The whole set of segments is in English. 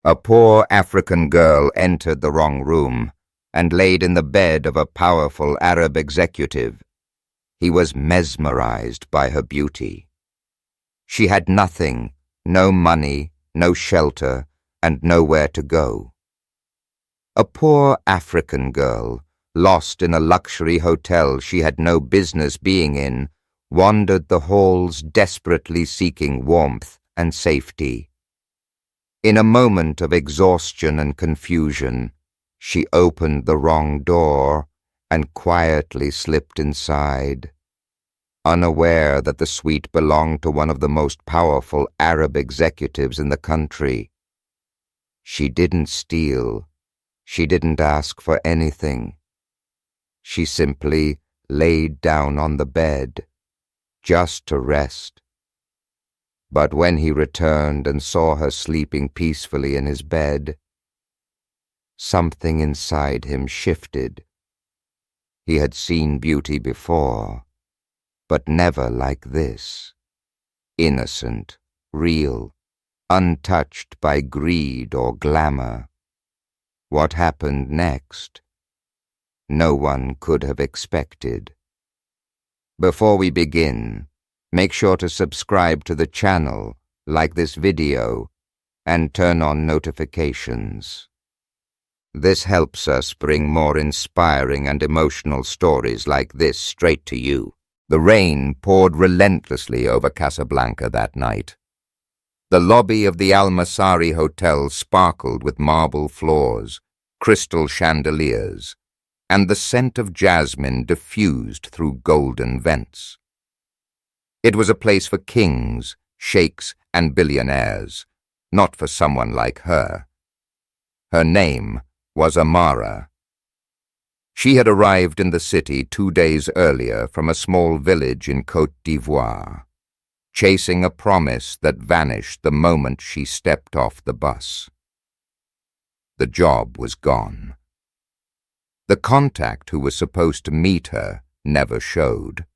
A poor African girl entered the wrong room and laid in the bed of a powerful Arab executive. He was mesmerized by her beauty. She had nothing, no money, no shelter, and nowhere to go. A poor African girl, lost in a luxury hotel she had no business being in, wandered the halls desperately seeking warmth and safety. In a moment of exhaustion and confusion, she opened the wrong door and quietly slipped inside, unaware that the suite belonged to one of the most powerful Arab executives in the country. She didn't steal. She didn't ask for anything. She simply laid down on the bed, just to rest. But when he returned and saw her sleeping peacefully in his bed, something inside him shifted. He had seen beauty before, but never like this. Innocent, real, untouched by greed or glamour. What happened next? No one could have expected. Before we begin, make sure to subscribe to the channel, like this video, and turn on notifications. This helps us bring more inspiring and emotional stories like this straight to you. The rain poured relentlessly over Casablanca that night. The lobby of the Al Masari Hotel sparkled with marble floors, crystal chandeliers, and the scent of jasmine diffused through golden vents. It was a place for kings, sheikhs, and billionaires, not for someone like her. Her name was Amara. She had arrived in the city 2 days earlier from a small village in Côte d'Ivoire, chasing a promise that vanished the moment she stepped off the bus. The job was gone. The contact who was supposed to meet her never showed.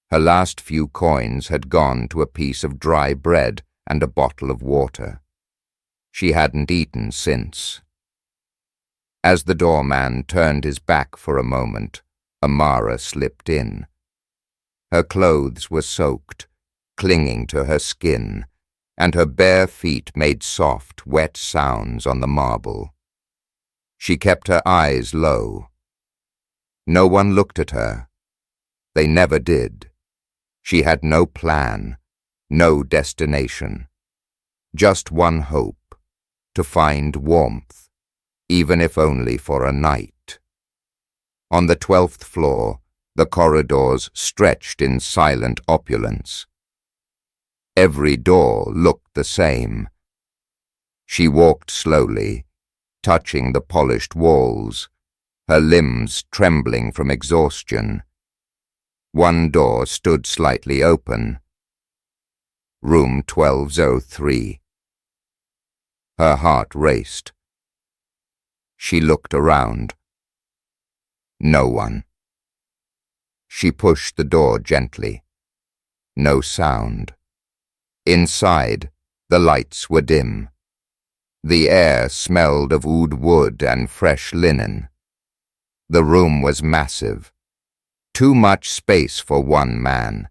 Her last few coins had gone to a piece of dry bread and a bottle of water. She hadn't eaten since. As the doorman turned his back for a moment, Amara slipped in. Her clothes were soaked, clinging to her skin, and her bare feet made soft, wet sounds on the marble. She kept her eyes low. No one looked at her. They never did. She had no plan, no destination. Just one hope, to find warmth, even if only for a night. On the 12th floor, the corridors stretched in silent opulence. Every door looked the same. She walked slowly, touching the polished walls, her limbs trembling from exhaustion. One door stood slightly open. Room 1203. Her heart raced. She looked around. No one. She pushed the door gently. No sound. Inside, the lights were dim. The air smelled of oud wood and fresh linen. The room was massive. Too much space for one man.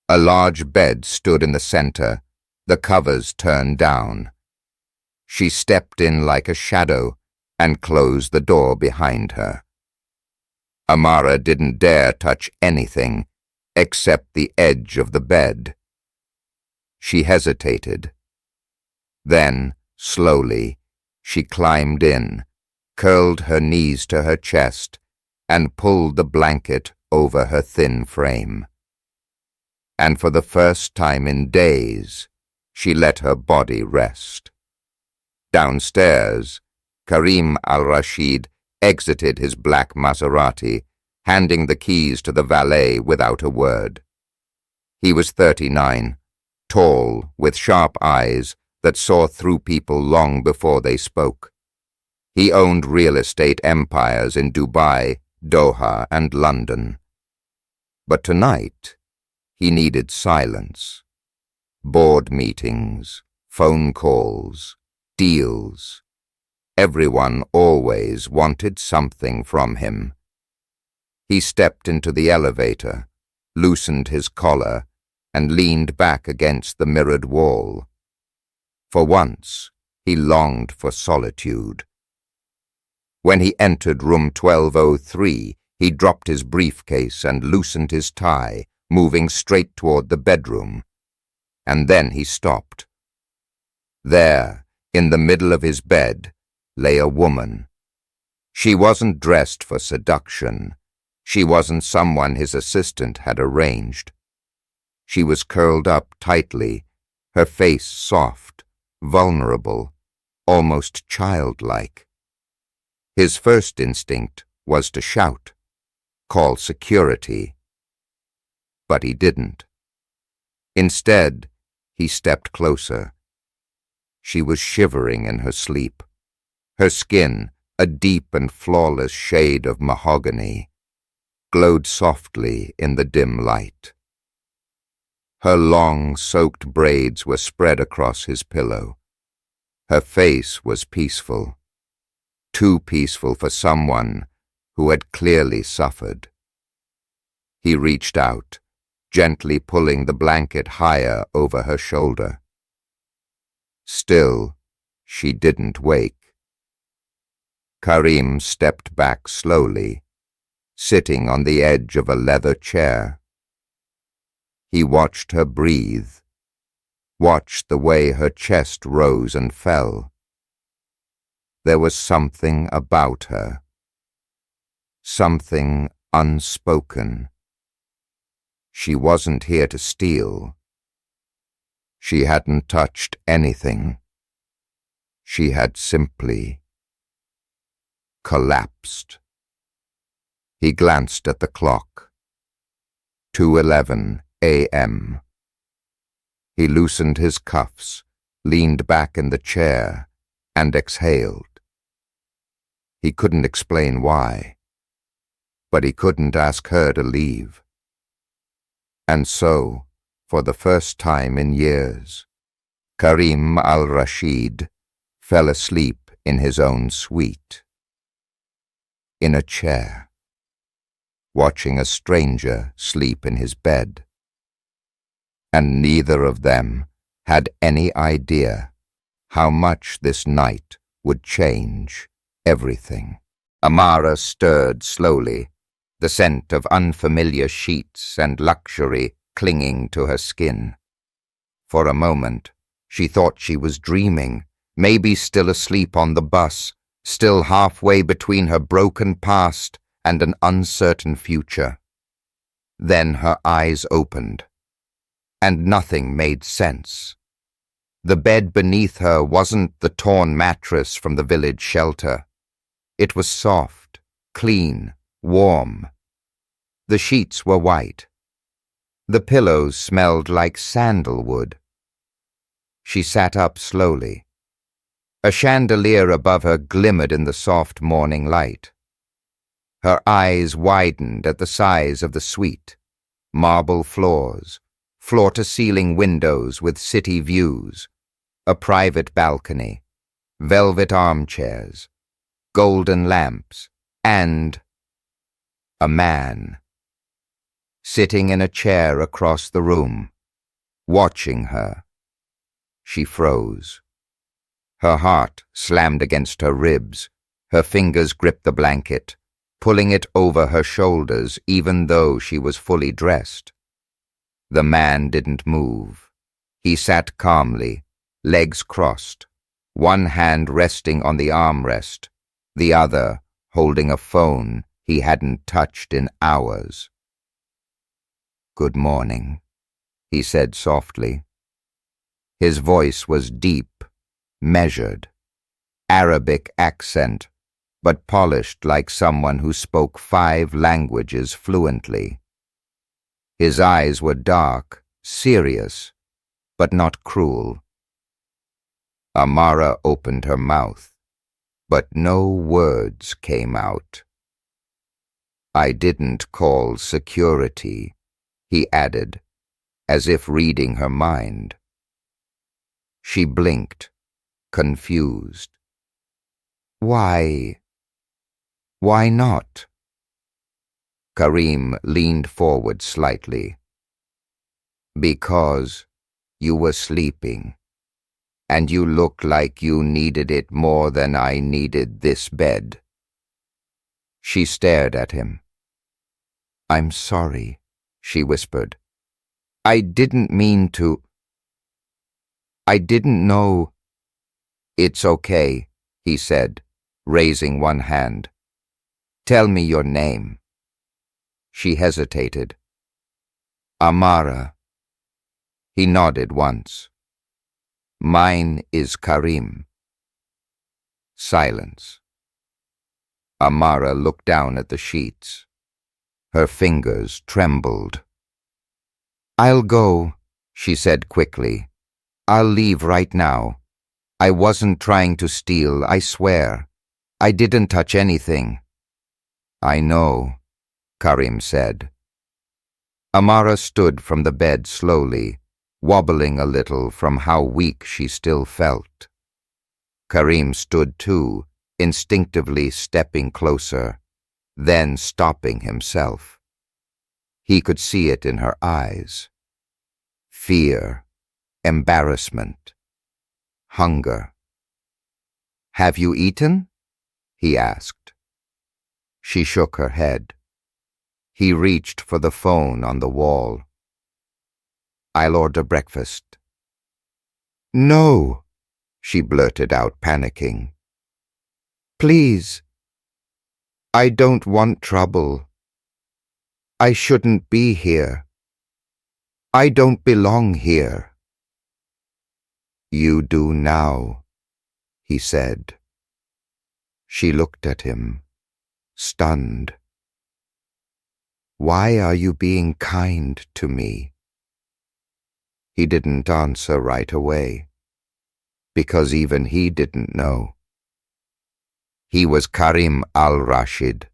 A large bed stood in the center, the covers turned down. She stepped in like a shadow and closed the door behind her. Amara didn't dare touch anything except the edge of the bed. She hesitated. Then, slowly, she climbed in, curled her knees to her chest, and pulled the blanket over her thin frame. And for the first time in days, she let her body rest. Downstairs, Karim al-Rashid exited his black Maserati, handing the keys to the valet without a word. He was 39, tall, with sharp eyes that saw through people long before they spoke. He owned real estate empires in Dubai, Doha, and London. But tonight, he needed silence. Board meetings, phone calls, Deals. Everyone always wanted something from him. He stepped into the elevator, loosened his collar, and leaned back against the mirrored wall. For once, he longed for solitude. When he entered room 1203, he dropped his briefcase and loosened his tie, moving straight toward the bedroom. And then he stopped. There, in the middle of his bed, lay a woman. She wasn't dressed for seduction. She wasn't someone his assistant had arranged. She was curled up tightly, her face soft, vulnerable, almost childlike. His first instinct was to shout, call security. But he didn't. Instead, he stepped closer. She was shivering in her sleep, her skin, a deep and flawless shade of mahogany, glowed softly in the dim light. Her long, soaked braids were spread across his pillow. Her face was peaceful, too peaceful for someone who had clearly suffered. He reached out, gently pulling the blanket higher over her shoulder. Still, she didn't wake. Karim stepped back slowly, sitting on the edge of a leather chair. He watched her breathe, watched the way her chest rose and fell. There was something about her, something unspoken. She wasn't here to steal. She hadn't touched anything. She had simply collapsed. He glanced at the clock. 2:11 a.m. He loosened his cuffs, leaned back in the chair, and exhaled. He couldn't explain why, but he couldn't ask her to leave. And so, for the first time in years, Karim al-Rashid fell asleep in his own suite, in a chair, watching a stranger sleep in his bed. And neither of them had any idea how much this night would change everything. Amara stirred slowly, the scent of unfamiliar sheets and luxury clinging to her skin. For a moment, she thought she was dreaming, maybe still asleep on the bus, still halfway between her broken past and an uncertain future. Then her eyes opened, and nothing made sense. The bed beneath her wasn't the torn mattress from the village shelter. It was soft, clean, warm. The sheets were white. The pillows smelled like sandalwood. She sat up slowly. A chandelier above her glimmered in the soft morning light. Her eyes widened at the size of the suite. Marble floors, floor-to-ceiling windows with city views, a private balcony, velvet armchairs, golden lamps, and a man, sitting in a chair across the room, watching her. She froze. Her heart slammed against her ribs. Her fingers gripped the blanket, pulling it over her shoulders even though she was fully dressed. The man didn't move. He sat calmly, legs crossed, one hand resting on the armrest, the other holding a phone he hadn't touched in hours. "Good morning," he said softly. His voice was deep, measured, Arabic accent, but polished like someone who spoke 5 languages fluently. His eyes were dark, serious, but not cruel. Amara opened her mouth, but no words came out. "I didn't call security," he added, as if reading her mind. She blinked, confused. Why not? Karim leaned forward slightly. Because you were sleeping, and you looked like you needed it more than I needed this bed. She stared at him. I'm sorry, she whispered. I didn't mean to. I didn't know. It's okay, he said, raising one hand. Tell me your name. She hesitated. Amara. He nodded once. Mine is Karim. Silence. Amara looked down at the sheets. Her fingers trembled. I'll go, she said quickly. I'll leave right now. I wasn't trying to steal, I swear. I didn't touch anything. I know, Karim said. Amara stood from the bed slowly, wobbling a little from how weak she still felt. Karim stood too, instinctively stepping closer, then stopping himself. He could see it in her eyes. Fear, embarrassment, hunger. Have you eaten? He asked. She shook her head. He reached for the phone on the wall. I'll order breakfast. No, she blurted out, panicking. Please. I don't want trouble. I shouldn't be here. I don't belong here. You do now, he said. She looked at him, stunned. Why are you being kind to me? He didn't answer right away, because even he didn't know. He was Karim al-Rashid.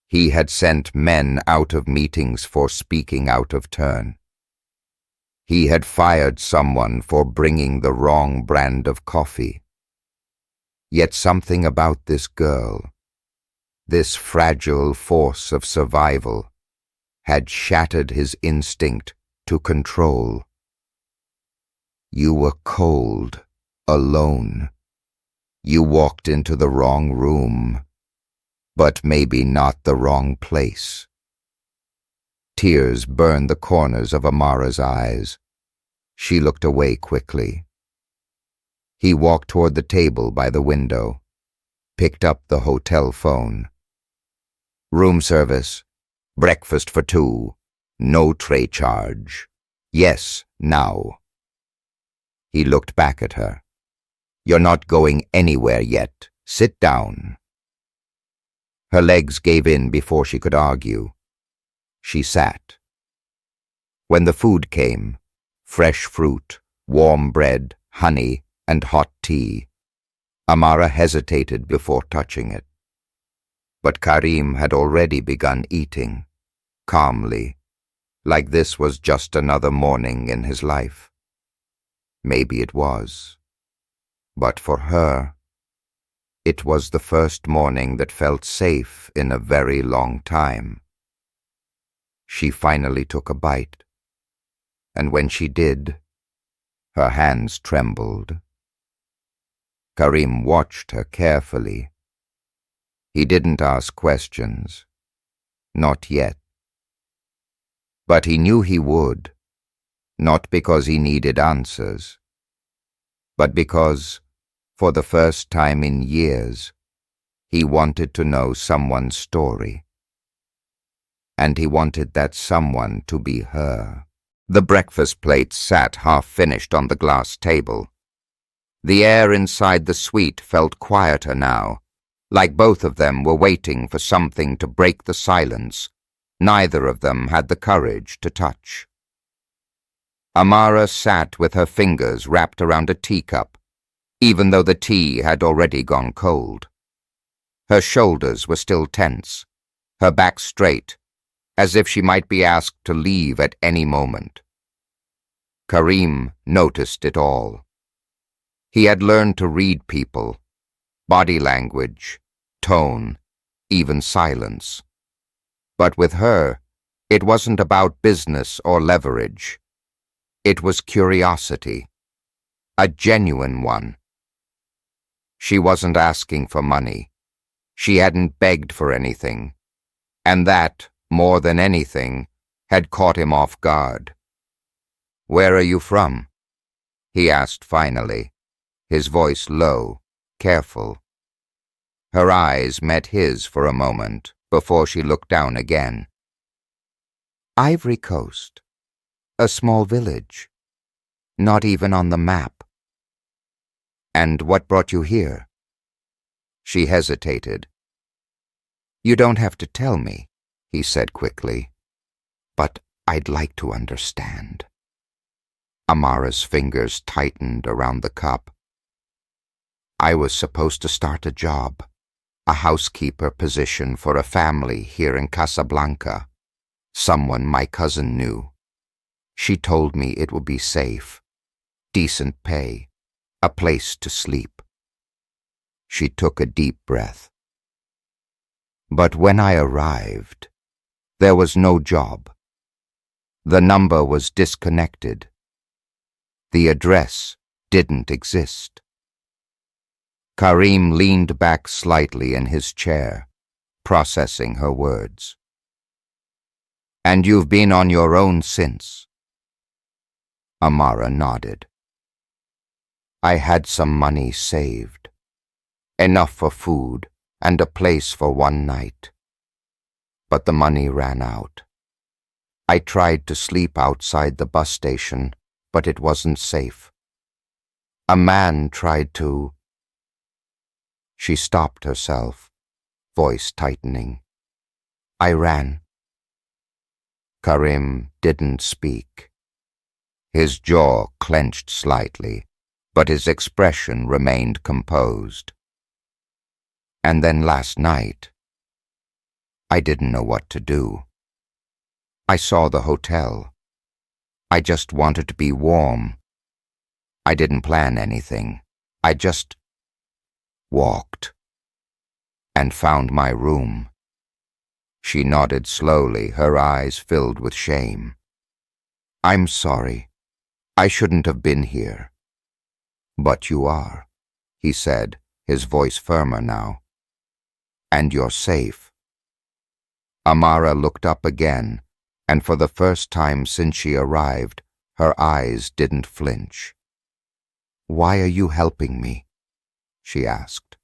He had sent men out of meetings for speaking out of turn. He had fired someone for bringing the wrong brand of coffee. Yet something about this girl, this fragile force of survival, had shattered his instinct to control. You were cold, alone. You walked into the wrong room, but maybe not the wrong place. Tears burned the corners of Amara's eyes. She looked away quickly. He walked toward the table by the window, picked up the hotel phone. Room service, breakfast for 2, no tray charge. Yes, now. He looked back at her. You're not going anywhere yet. Sit down. Her legs gave in before she could argue. She sat. When the food came, fresh fruit, warm bread, honey, and hot tea, Amara hesitated before touching it. But Karim had already begun eating, calmly, like this was just another morning in his life. Maybe it was. But for her, it was the first morning that felt safe in a very long time. She finally took a bite, and when she did, her hands trembled. Karim watched her carefully. He didn't ask questions. Not yet. But he knew he would, not because he needed answers, but because, for the first time in years, he wanted to know someone's story. And he wanted that someone to be her. The breakfast plate sat half-finished on the glass table. The air inside the suite felt quieter now, like both of them were waiting for something to break the silence neither of them had the courage to touch. Amara sat with her fingers wrapped around a teacup, even though the tea had already gone cold. Her shoulders were still tense, her back straight, as if she might be asked to leave at any moment. Karim noticed it all. He had learned to read people, body language, tone, even silence. But with her, it wasn't about business or leverage. It was curiosity, a genuine one. She wasn't asking for money. She hadn't begged for anything. And that, more than anything, had caught him off guard. "Where are you from?" he asked finally, his voice low, careful. Her eyes met his for a moment before she looked down again. "Ivory Coast, a small village, not even on the map." "And what brought you here?" She hesitated. "You don't have to tell me," he said quickly, "but I'd like to understand." Amara's fingers tightened around the cup. "I was supposed to start a job, a housekeeper position for a family here in Casablanca. Someone my cousin knew. She told me it would be safe, decent pay, a place to sleep." She took a deep breath. "But when I arrived, there was no job. The number was disconnected. The address didn't exist." Karim leaned back slightly in his chair, processing her words. "And you've been on your own since?" Amara nodded. "I had some money saved, enough for food and a place for one night. But the money ran out. I tried to sleep outside the bus station, but it wasn't safe. A man tried to—" She stopped herself, voice tightening. "I ran." Karim didn't speak. His jaw clenched slightly, but his expression remained composed. "And then last night, I didn't know what to do. I saw the hotel. I just wanted to be warm. I didn't plan anything. I just walked and found my room." She nodded slowly, her eyes filled with shame. "I'm sorry. I shouldn't have been here." "But you are," he said, his voice firmer now. "And you're safe." Amara looked up again, and for the first time since she arrived, her eyes didn't flinch. "Why are you helping me?" she asked.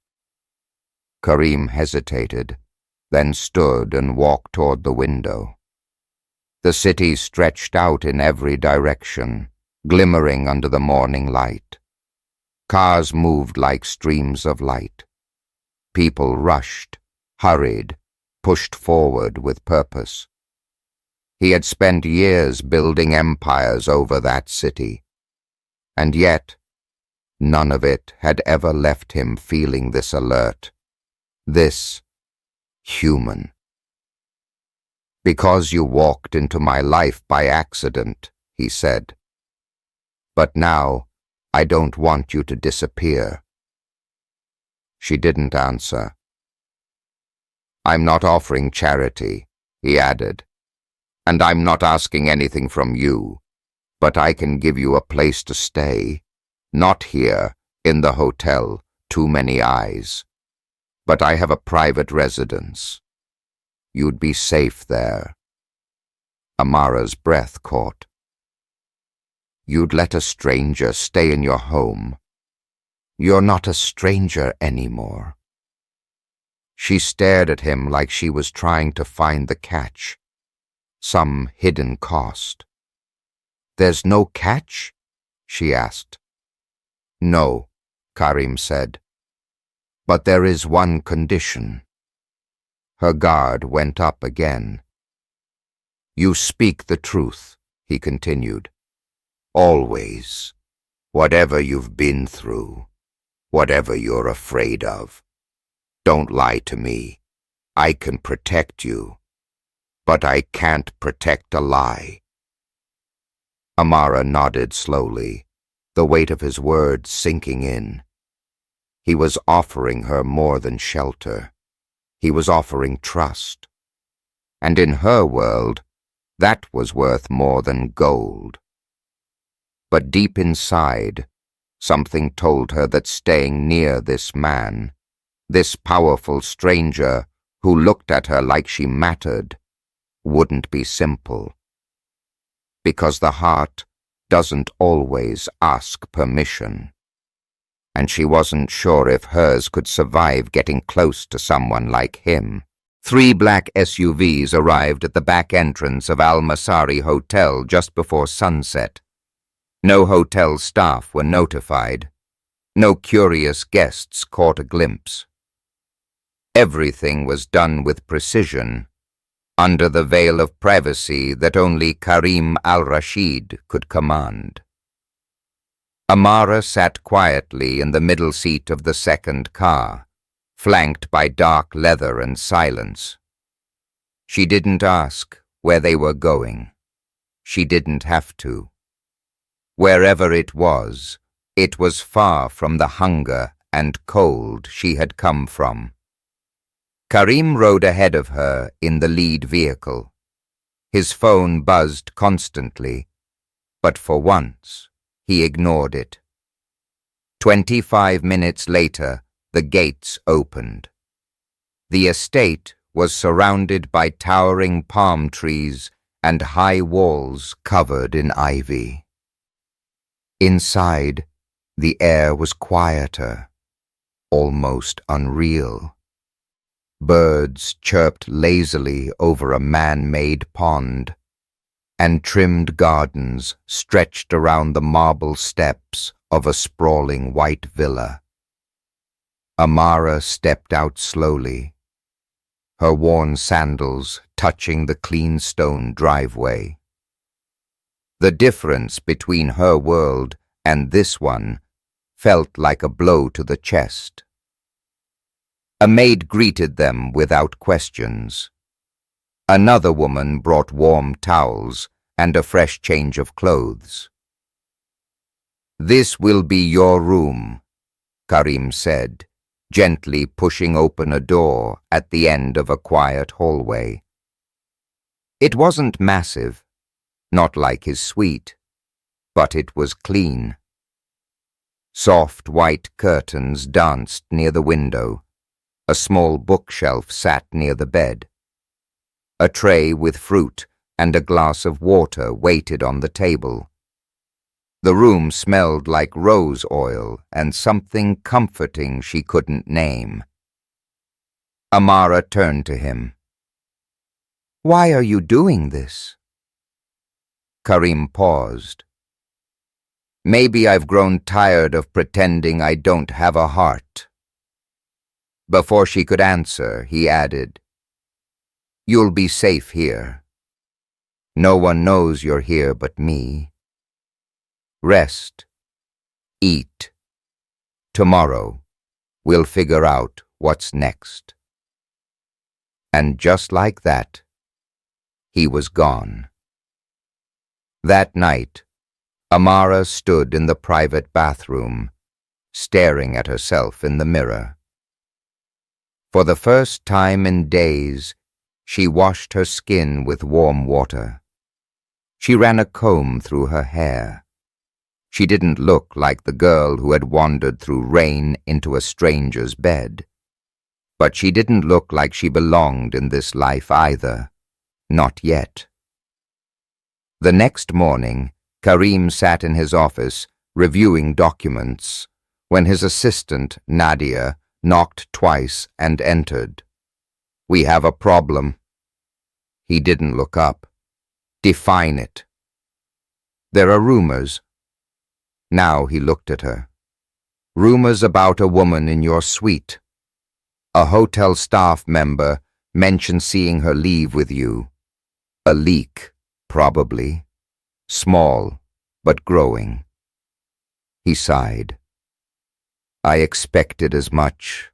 Karim hesitated, then stood and walked toward the window. The city stretched out in every direction, glimmering under the morning light. Cars moved like streams of light. People rushed, hurried, pushed forward with purpose. He had spent years building empires over that city, and yet none of it had ever left him feeling this alert, this human. "Because you walked into my life by accident," he said. "But now I don't want you to disappear." She didn't answer. "I'm not offering charity," he added, "and I'm not asking anything from you, but I can give you a place to stay, not here, in the hotel, Too Many Eyes, but I have a private residence. You'd be safe there." Amara's breath caught. "You'd let a stranger stay in your home? You're not a stranger anymore." She stared at him like she was trying to find the catch, some hidden cost. "There's no catch?" she asked. "No," Karim said. "But there is one condition." Her guard went up again. "You speak the truth," he continued. "Always. Whatever you've been through, whatever you're afraid of. Don't lie to me. I can protect you, but I can't protect a lie." Amara nodded slowly, the weight of his words sinking in. He was offering her more than shelter. He was offering trust. And in her world, that was worth more than gold. But deep inside, something told her that staying near this man, this powerful stranger who looked at her like she mattered, wouldn't be simple. Because the heart doesn't always ask permission. And she wasn't sure if hers could survive getting close to someone like him. 3 black SUVs arrived at the back entrance of Al Masari Hotel just before sunset. No hotel staff were notified. No curious guests caught a glimpse. Everything was done with precision, under the veil of privacy that only Karim al-Rashid could command. Amara sat quietly in the middle seat of the second car, flanked by dark leather and silence. She didn't ask where they were going. She didn't have to. Wherever it was far from the hunger and cold she had come from. Karim rode ahead of her in the lead vehicle. His phone buzzed constantly, but for once he ignored it. 25 minutes later, the gates opened. The estate was surrounded by towering palm trees and high walls covered in ivy. Inside, the air was quieter, almost unreal. Birds chirped lazily over a man-made pond, and trimmed gardens stretched around the marble steps of a sprawling white villa. Amara stepped out slowly, her worn sandals touching the clean stone driveway. The difference between her world and this one felt like a blow to the chest. A maid greeted them without questions. Another woman brought warm towels and a fresh change of clothes. "This will be your room," Karim said, gently pushing open a door at the end of a quiet hallway. It wasn't massive, not like his suite, but it was clean. Soft white curtains danced near the window. A small bookshelf sat near the bed. A tray with fruit and a glass of water waited on the table. The room smelled like rose oil and something comforting she couldn't name. Amara turned to him. "Why are you doing this?" Karim paused. "Maybe I've grown tired of pretending I don't have a heart." Before she could answer, he added, "You'll be safe here. No one knows you're here but me. Rest. Eat. Tomorrow, we'll figure out what's next." And just like that, he was gone. That night, Amara stood in the private bathroom, staring at herself in the mirror. For the first time in days, she washed her skin with warm water. She ran a comb through her hair. She didn't look like the girl who had wandered through rain into a stranger's bed. But she didn't look like she belonged in this life either. Not yet. The next morning, Karim sat in his office, reviewing documents, when his assistant, Nadia, knocked twice and entered. "We have a problem." He didn't look up. "Define it." "There are rumors." Now he looked at her. "Rumors about a woman in your suite. A hotel staff member mentioned seeing her leave with you. A leak, probably. Small, but growing." He sighed. "I expected as much."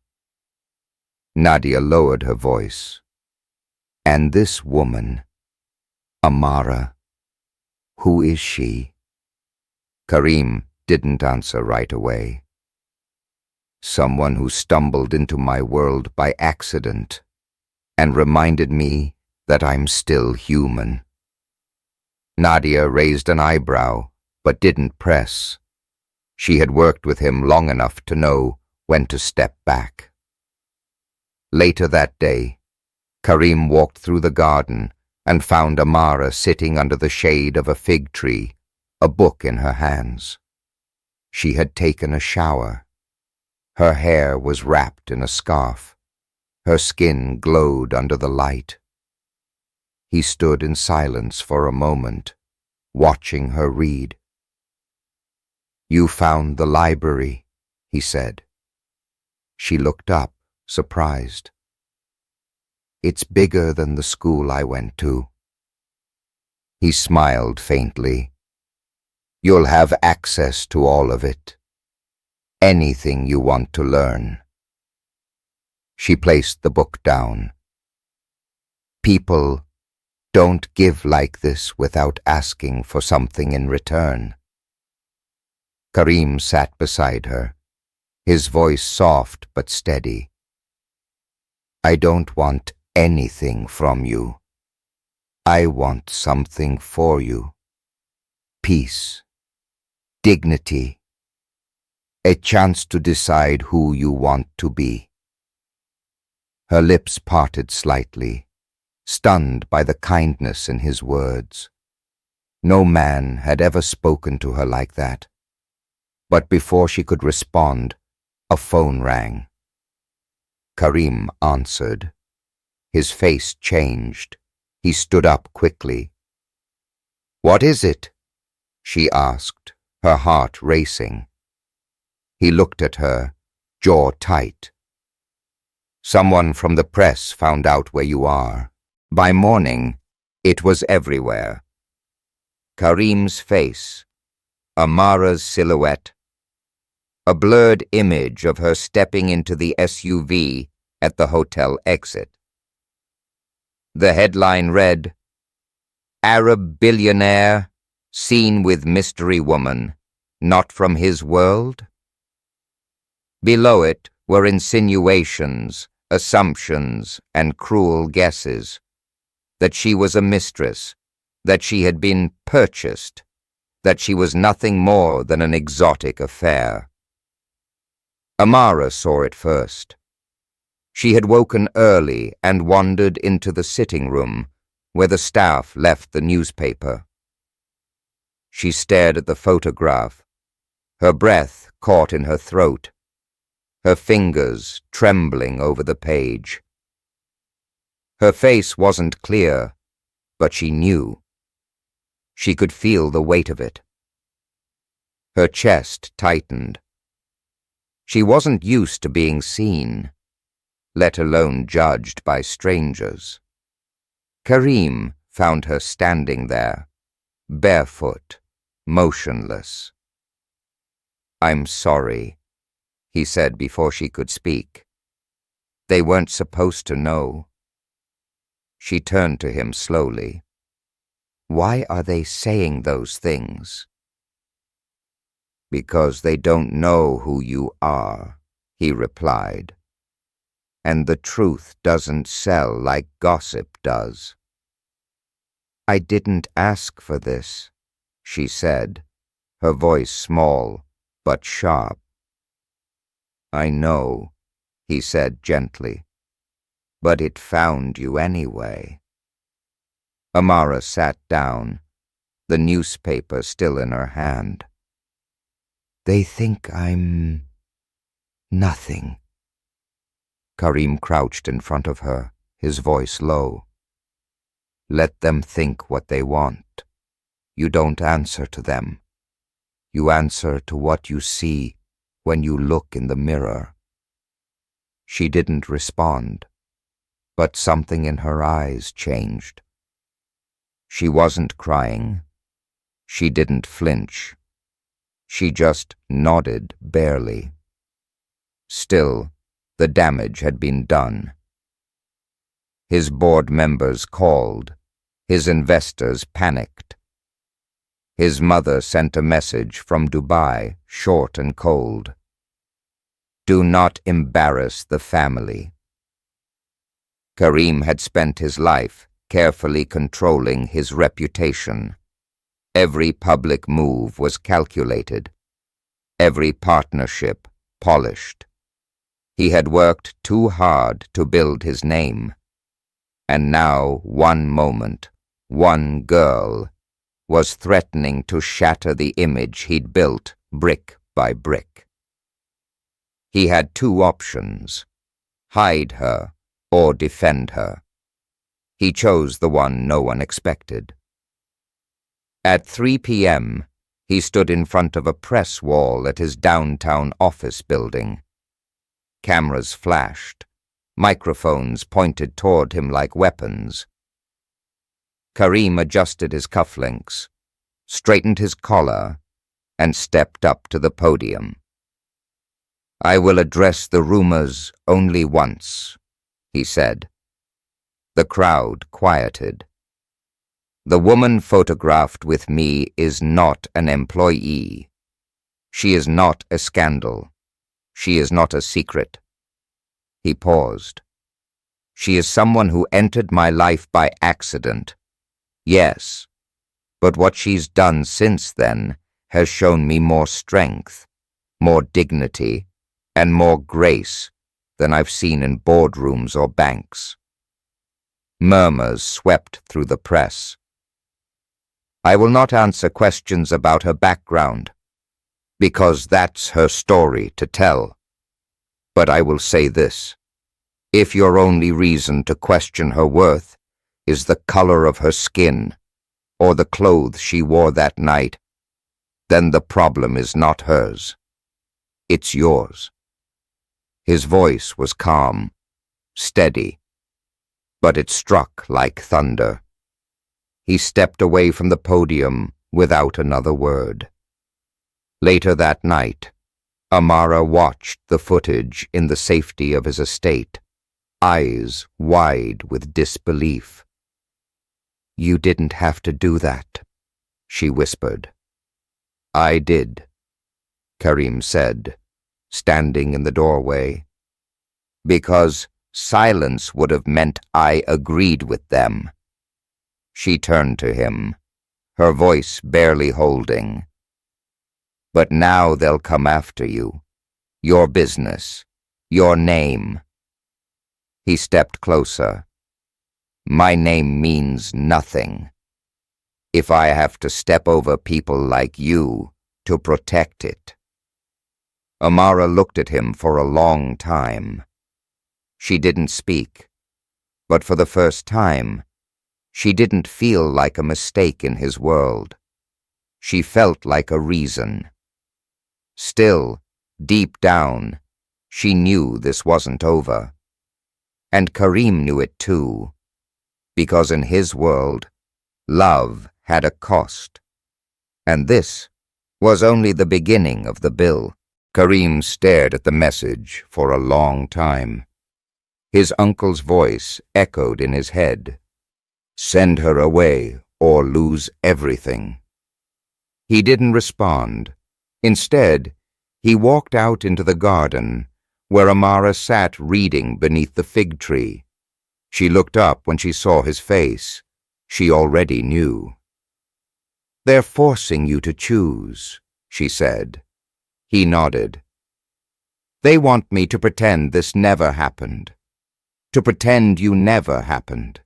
Nadia lowered her voice. "And this woman, Amara, who is she?" Karim didn't answer right away. Someone who stumbled into my world by accident and reminded me that I'm still human. Nadia raised an eyebrow, but didn't press. She had worked with him long enough to know when to step back. Later that day, Karim walked through the garden and found Amara sitting under the shade of a fig tree, a book in her hands. She had taken a shower. Her hair was wrapped in a scarf. Her skin glowed under the light. He stood in silence for a moment, watching her read. "You found the library," he said. She looked up, surprised. "It's bigger than the school I went to." He smiled faintly. "You'll have access to all of it. Anything you want to learn." She placed the book down. "People don't give like this without asking for something in return." Karim sat beside her, his voice soft but steady. "I don't want anything from you. I want something for you. Peace, dignity, a chance to decide who you want to be." Her lips parted slightly, stunned by the kindness in his words. No man had ever spoken to her like that. But before she could respond, a phone rang. Karim answered. His face changed. He stood up quickly. "What is it?" she asked, her heart racing. He looked at her, jaw tight. "Someone from the press found out where you are. By morning, it was everywhere." Karim's face, Amara's silhouette, a blurred image of her stepping into the SUV at the hotel exit. The headline read, "Arab billionaire seen with mystery woman, not from his world?" Below it were insinuations, assumptions, and cruel guesses. That she was a mistress, that she had been purchased, that she was nothing more than an exotic affair. Amara saw it first. She had woken early and wandered into the sitting room where the staff left the newspaper. She stared at the photograph, her breath caught in her throat, her fingers trembling over the page. Her face wasn't clear, but she knew. She could feel the weight of it. Her chest tightened. She wasn't used to being seen, let alone judged by strangers. Karim found her standing there, barefoot, motionless. "I'm sorry," he said before she could speak. "They weren't supposed to know." She turned to him slowly. "Why are they saying those things?" "Because they don't know who you are," he replied. "And the truth doesn't sell like gossip does." "I didn't ask for this," she said, her voice small but sharp. "I know," he said gently, "but it found you anyway." Amara sat down, the newspaper still in her hand. "They think I'm nothing." Karim crouched in front of her, his voice low. "Let them think what they want. You don't answer to them. You answer to what you see when you look in the mirror." She didn't respond, but something in her eyes changed. She wasn't crying. She didn't flinch. She just nodded barely. Still, the damage had been done. His board members called. His investors panicked. His mother sent a message from Dubai, short and cold. Do not embarrass the family. Karim had spent his life carefully controlling his reputation. Every public move was calculated. Every partnership polished. He had worked too hard to build his name. And now one moment, one girl, was threatening to shatter the image he'd built brick by brick. He had two options: hide her or defend her. He chose the one no one expected. At 3 p.m., he stood in front of a press wall at his downtown office building. Cameras flashed. Microphones pointed toward him like weapons. Karim adjusted his cufflinks, straightened his collar, and stepped up to the podium. I will address the rumors only once, he said. The crowd quieted. The woman photographed with me is not an employee. She is not a scandal. She is not a secret. He paused. She is someone who entered my life by accident. Yes, but what she's done since then has shown me more strength, more dignity, and more grace than I've seen in boardrooms or banks. Murmurs swept through the press. I will not answer questions about her background, because that's her story to tell. But I will say this: if your only reason to question her worth is the color of her skin or the clothes she wore that night, then the problem is not hers. It's yours. His voice was calm, steady, but it struck like thunder. He stepped away from the podium without another word. Later that night, Amara watched the footage in the safety of his estate, eyes wide with disbelief. You didn't have to do that, she whispered. I did, Karim said, standing in the doorway, because silence would have meant I agreed with them. She turned to him, her voice barely holding. But now they'll come after you. Your business. Your name. He stepped closer. My name means nothing. If I have to step over people like you to protect it. Amara looked at him for a long time. She didn't speak, but for the first time, she didn't feel like a mistake in his world. She felt like a reason. Still, deep down, she knew this wasn't over. And Karim knew it too, because in his world, love had a cost. And this was only the beginning of the bill. Karim stared at the message for a long time. His uncle's voice echoed in his head. Send her away or lose everything. He didn't respond. Instead, he walked out into the garden, where Amara sat reading beneath the fig tree. She looked up when she saw his face. She already knew. They're forcing you to choose, she said. He nodded. They want me to pretend this never happened. To pretend you never happened.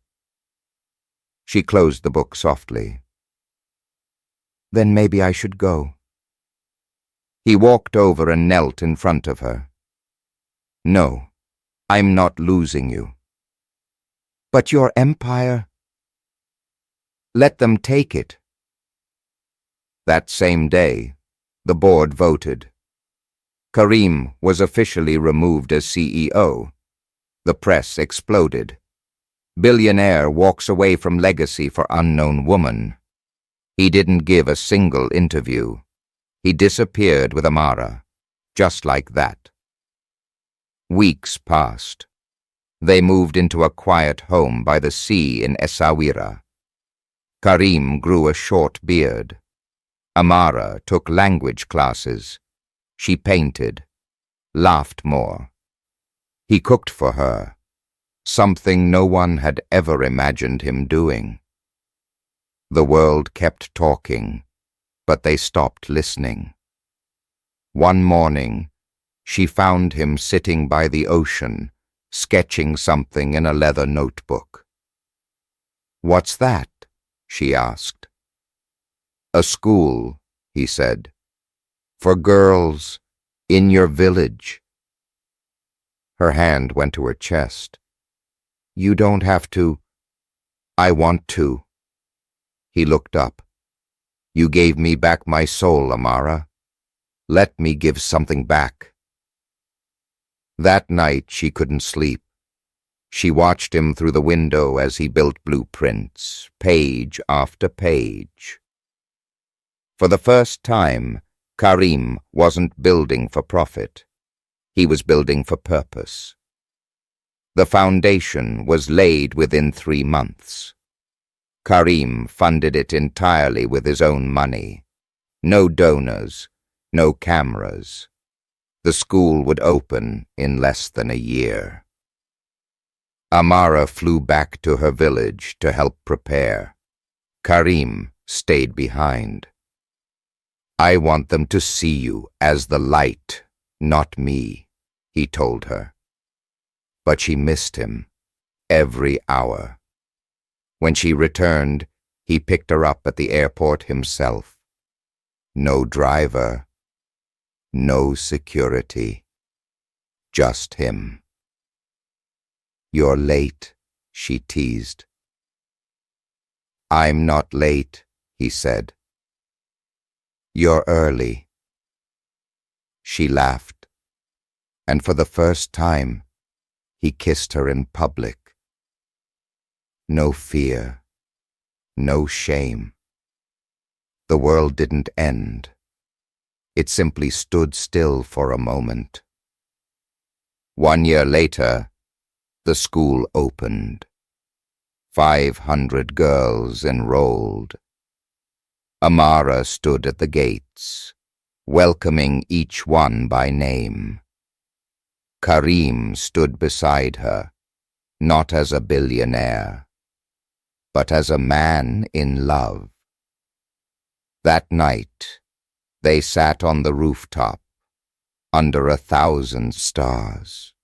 She closed the book softly. Then maybe I should go. He walked over and knelt in front of her. No, I'm not losing you. But your empire? Let them take it. That same day, the board voted. Karim was officially removed as CEO. The press exploded. Billionaire walks away from legacy for unknown woman. He didn't give a single interview. He disappeared with Amara, just like that. Weeks passed. They moved into a quiet home by the sea in Essaouira. Karim grew a short beard. Amara took language classes. She painted, laughed more. He cooked for her, something no one had ever imagined him doing. The world kept talking, but they stopped listening. One morning, she found him sitting by the ocean, sketching something in a leather notebook. "What's that?" she asked. "A school," he said, "for girls in your village." Her hand went to her chest. "You don't have to." "I want to." He looked up. "You gave me back my soul, Amara. Let me give something back." That night she couldn't sleep. She watched him through the window as he built blueprints, page after page. For the first time, Karim wasn't building for profit. He was building for purpose. The foundation was laid within 3 months. Karim funded it entirely with his own money. No donors, no cameras. The school would open in less than a year. Amara flew back to her village to help prepare. Karim stayed behind. "I want them to see you as the light, not me," he told her. But she missed him every hour. When she returned, he picked her up at the airport himself. No driver, no security, just him. "You're late," she teased. "I'm not late," he said. "You're early." She laughed, and for the first time, he kissed her in public. No fear, no shame. The world didn't end. It simply stood still for a moment. 1 year later, the school opened. 500 girls enrolled. Amara stood at the gates, welcoming each one by name. Karim stood beside her, not as a billionaire, but as a man in love. That night, they sat on the rooftop, under 1,000 stars.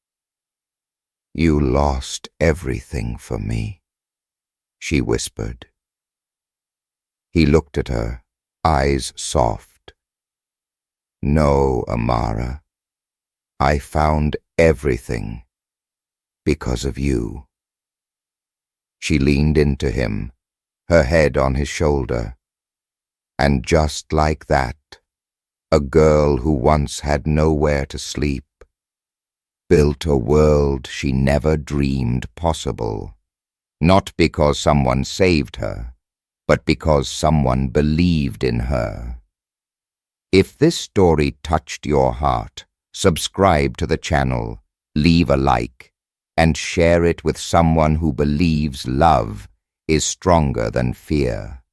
"You lost everything for me," she whispered. He looked at her, eyes soft. "No, Amara. I found everything because of you." She leaned into him, her head on his shoulder. And just like that, a girl who once had nowhere to sleep built a world she never dreamed possible, not because someone saved her, but because someone believed in her. If this story touched your heart, subscribe to the channel, leave a like, and share it with someone who believes love is stronger than fear.